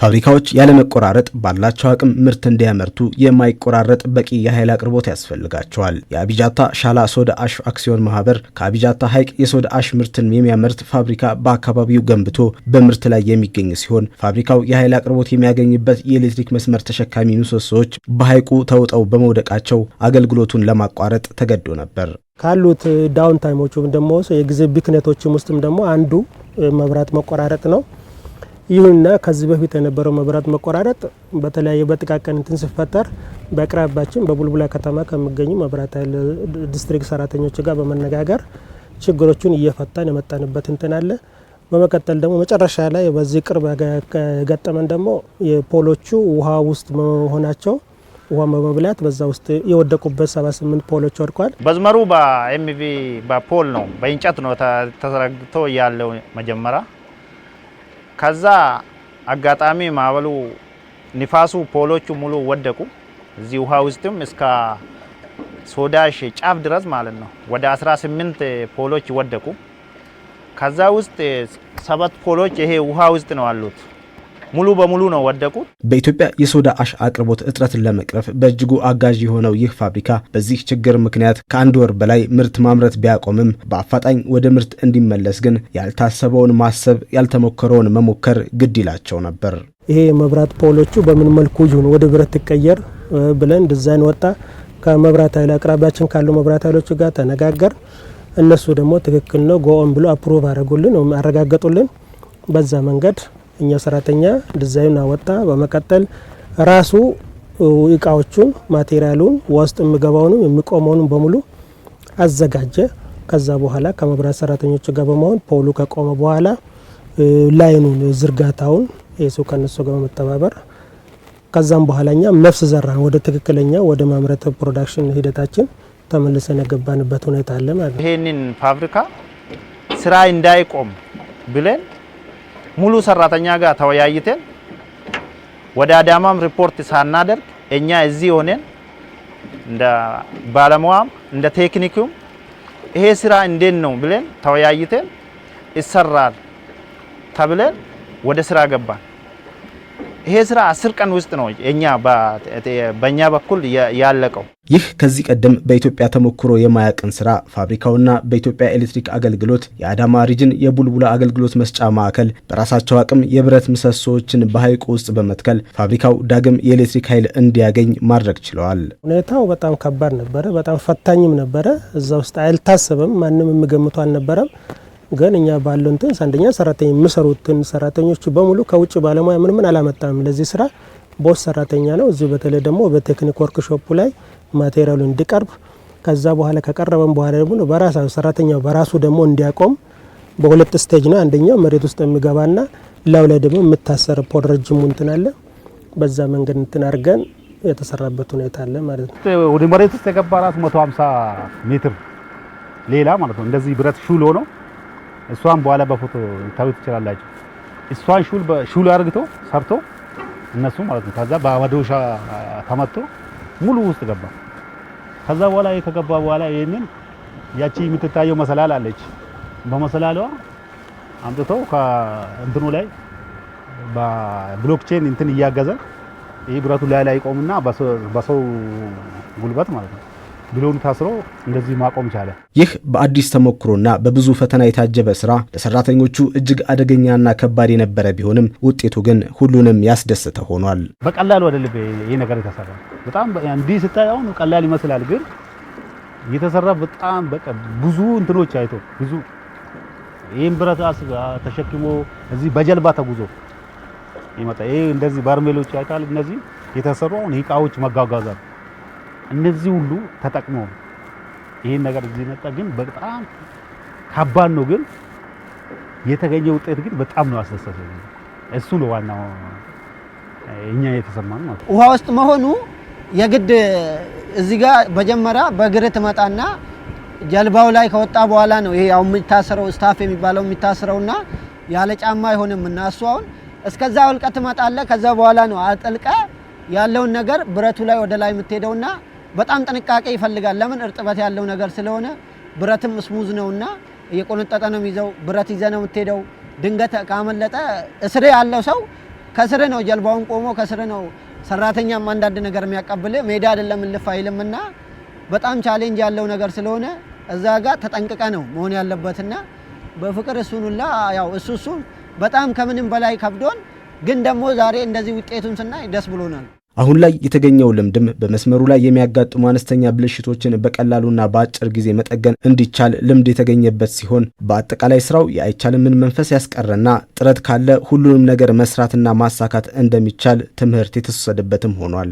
ፋብሪካዎች ያለ መቆራረጥ ባላቸው አቅም ምርት እንዲያመርቱ የማይቆራረጥ በቂ የኃይል አቅርቦት ያስፈልጋቸዋል። የአቢጃታ ሻላ ሶዳ አሽ አክሲዮን ማህበር ከአቢጃታ ሐይቅ የሶዳ አሽ ምርትን የሚያመርት ፋብሪካ በአካባቢው ገንብቶ በምርት ላይ የሚገኝ ሲሆን ፋብሪካው የኃይል አቅርቦት የሚያገኝበት የኤሌክትሪክ መስመር ተሸካሚ ምሰሶዎች በሐይቁ ተውጠው በመውደቃቸው አገልግሎቱን ለማቋረጥ ተገዶ ነበር። ካሉት ዳውን ታይሞቹም ደግሞ የጊዜ ብክነቶችም ውስጥም ደግሞ አንዱ መብራት መቆራረጥ ነው። ይሁንና ከዚህ በፊት የነበረው መብራት መቆራረጥ በተለያየ በጥቃቅን እንትን ሲፈጠር በአቅራቢያችን በቡልቡላ ከተማ ከሚገኙ መብራት ኃይል ዲስትሪክት ሰራተኞች ጋር በመነጋገር ችግሮቹን እየፈታን የመጣንበት እንትን አለ። በመቀጠል ደግሞ መጨረሻ ላይ በዚህ ቅርብ ገጠመን ደግሞ የፖሎቹ ውሃ ውስጥ መሆናቸው ውሃ በመብላት በዛ ውስጥ የወደቁበት 78 ፖሎች ወድቋል። በዝመሩ በኤምቪ በፖል ነው በእንጨት ነው ተዘርግቶ ያለው መጀመሪያ። ከዛ አጋጣሚ ማዕበሉ ንፋሱ ፖሎቹ ሙሉ ወደቁ። እዚህ ውሃ ውስጥም እስከ ሶዳሽ ጫፍ ድረስ ማለት ነው ወደ 18 ፖሎች ወደቁ። ከዛ ውስጥ 7 ፖሎች ይሄ ውሃ ውስጥ ነው ያሉት ሙሉ በሙሉ ነው ወደቁት። በኢትዮጵያ የሶዳ አሽ አቅርቦት እጥረትን ለመቅረፍ በእጅጉ አጋዥ የሆነው ይህ ፋብሪካ በዚህ ችግር ምክንያት ከአንድ ወር በላይ ምርት ማምረት ቢያቆምም በአፋጣኝ ወደ ምርት እንዲመለስ ግን ያልታሰበውን ማሰብ ያልተሞከረውን መሞከር ግድ ይላቸው ነበር። ይሄ መብራት ፖሎቹ በምን መልኩ ይሁን ወደ ብረት ይቀየር ብለን ዲዛይን ወጣ። ከመብራት ኃይል አቅራቢያችን ካሉ መብራት ኃይሎች ጋር ተነጋገር። እነሱ ደግሞ ትክክል ነው ጎን ብሎ አፕሩቭ አረጉልን አረጋገጡልን። በዛ መንገድ እኛ ሰራተኛ ዲዛይን አወጣ። በመቀጠል ራሱ እቃዎቹን ማቴሪያሉን ውስጥ የሚገባውን የሚቆመውን በሙሉ አዘጋጀ። ከዛ በኋላ ከመብራት ሰራተኞች ጋር በመሆን ፖሉ ከቆመ በኋላ ላይኑን ዝርጋታውን እሱ ከነሱ ጋር በመተባበር ከዛም በኋላኛ ነፍስ ዘራን ወደ ትክክለኛ ወደ ማምረት ፕሮዳክሽን ሂደታችን ተመልሰን የገባንበት ሁኔታ አለ ማለት ነው። ይሄንን ፋብሪካ ስራ እንዳይቆም ብለን ሙሉ ሰራተኛ ጋር ተወያይተን ወደ አዳማም ሪፖርት ሳናደርግ እኛ እዚህ ሆነን እንደ ባለሙያም እንደ ቴክኒኩም ይሄ ስራ እንዴት ነው ብለን ተወያይተን ይሰራል ተብለን ወደ ስራ ገባን። ይሄ ስራ 10 ቀን ውስጥ ነው በእኛ በኩል ያለቀው። ይህ ከዚህ ቀደም በኢትዮጵያ ተሞክሮ የማያውቅን ስራ ፋብሪካውና በኢትዮጵያ ኤሌክትሪክ አገልግሎት የአዳማ ሪጅን የቡልቡላ አገልግሎት መስጫ ማዕከል በራሳቸው አቅም የብረት ምሰሶዎችን በሐይቁ ውስጥ በመትከል ፋብሪካው ዳግም የኤሌክትሪክ ኃይል እንዲያገኝ ማድረግ ችለዋል። ሁኔታው በጣም ከባድ ነበረ፣ በጣም ፈታኝም ነበረ። እዛ ውስጥ አልታሰበም፣ ማንም የሚገምቱ አልነበረም። ግን እኛ ባለው እንትን አንደኛ ሰራተኛ የሚሰሩትን ሰራተኞች በሙሉ ከውጭ ባለሙያ ምን አላመጣም። ለዚህ ስራ ቦስ ሰራተኛ ነው። እዚህ በተለይ ደግሞ በቴክኒክ ወርክሾፕ ላይ ማቴሪያሉ እንዲቀርብ ከዛ በኋላ ከቀረበም በኋላ ደግሞ በራሳው ሰራተኛው በራሱ ደግሞ እንዲያቆም በሁለት ስቴጅ ነው። አንደኛው መሬት ውስጥ የሚገባና ላው ላይ ደግሞ የምታሰር ፖል ረጅሙ እንትን አለ። በዛ መንገድ እንትን አድርገን የተሰራበት ሁኔታ አለ ማለት ነው። ወደ መሬት ውስጥ የገባ 150 ሜትር ሌላ ማለት ነው እንደዚህ ብረት ሹል ሆኖ እሷን በኋላ በፎቶ ታዩት ይችላልላችሁ። እሷን ሹል አርግቶ ሰርቶ እነሱ ማለት ነው ከዛ በመዶሻ ተመቶ ሙሉ ውስጥ ገባ። ከዛ በኋላ ከገባ በኋላ ይሄንን ያቺ የምትታየው መሰላል አለች። በመሰላሏ አምጥተው ከእንትኑ ላይ በብሎክቼን እንትን እያገዘ ይሄ ብረቱ ላይ ቆምና በሰው ጉልበት ማለት ነው ብሎን ታስሮ እንደዚህ ማቆም ቻለ። ይህ በአዲስ ተሞክሮና በብዙ ፈተና የታጀበ ስራ ለሰራተኞቹ እጅግ አደገኛና ከባድ የነበረ ቢሆንም ውጤቱ ግን ሁሉንም ያስደሰተ ሆኗል። በቀላሉ አይደለም ይሄ ነገር የተሰራ። በጣም እንዲህ ስታየው ቀላል ይመስላል፣ ግን የተሰራ በጣም በቃ ብዙ እንትኖች አይቶ ብዙ ይሄን ብረት ተሸክሞ እዚህ በጀልባ ተጉዞ ይመጣ ይሄ እንደዚህ በርሜሎች አይታል እነዚህ የተሰሩ እቃዎች መጓጓዣ እነዚህ ሁሉ ተጠቅመው ይሄን ነገር እዚህ መጣ። ግን በጣም ከባድ ነው፣ ግን የተገኘ ውጤት ግን በጣም ነው ያስደሰተው። እሱ ነው ዋናው እኛ የተሰማን ማለት። ውሃ ውስጥ መሆኑ የግድ እዚህ ጋር መጀመሪያ በእግር ተመጣና ጀልባው ላይ ከወጣ በኋላ ነው ይሄ ያው የሚታሰረው ስታፍ የሚባለው የሚታሰረውና ያለ ጫማ አይሆንም እና እሱ አሁን እስከዛ ወልቀት ተመጣለ። ከዛ በኋላ ነው አጥልቀ ያለውን ነገር ብረቱ ላይ ወደ ላይ የምትሄደውና በጣም ጥንቃቄ ይፈልጋል። ለምን እርጥበት ያለው ነገር ስለሆነ ብረትም ስሙዝ ነውና እየቆነጠጠ ነው የሚይዘው። ብረት ይዘህ ነው የምትሄደው። ድንገት ካመለጠ እስር ያለው ሰው ከስር ነው ጀልባውን ቆሞ ከስር ነው ሰራተኛም አንዳንድ ነገር የሚያቀብል ሜዳ አይደለም ልፍ አይልምና በጣም ቻሌንጅ ያለው ነገር ስለሆነ እዛ ጋር ተጠንቅቀ ነው መሆን ያለበትና በፍቅር እሱንላ ያው እሱ በጣም ከምንም በላይ ከብዶን ግን ደግሞ ዛሬ እንደዚህ ውጤቱን ስናይ ደስ ብሎናል። አሁን ላይ የተገኘው ልምድም በመስመሩ ላይ የሚያጋጥሙ አነስተኛ ብልሽቶችን በቀላሉና በአጭር ጊዜ መጠገን እንዲቻል ልምድ የተገኘበት ሲሆን በአጠቃላይ ስራው የአይቻልምን መንፈስ ያስቀረና ጥረት ካለ ሁሉንም ነገር መስራትና ማሳካት እንደሚቻል ትምህርት የተወሰደበትም ሆኗል።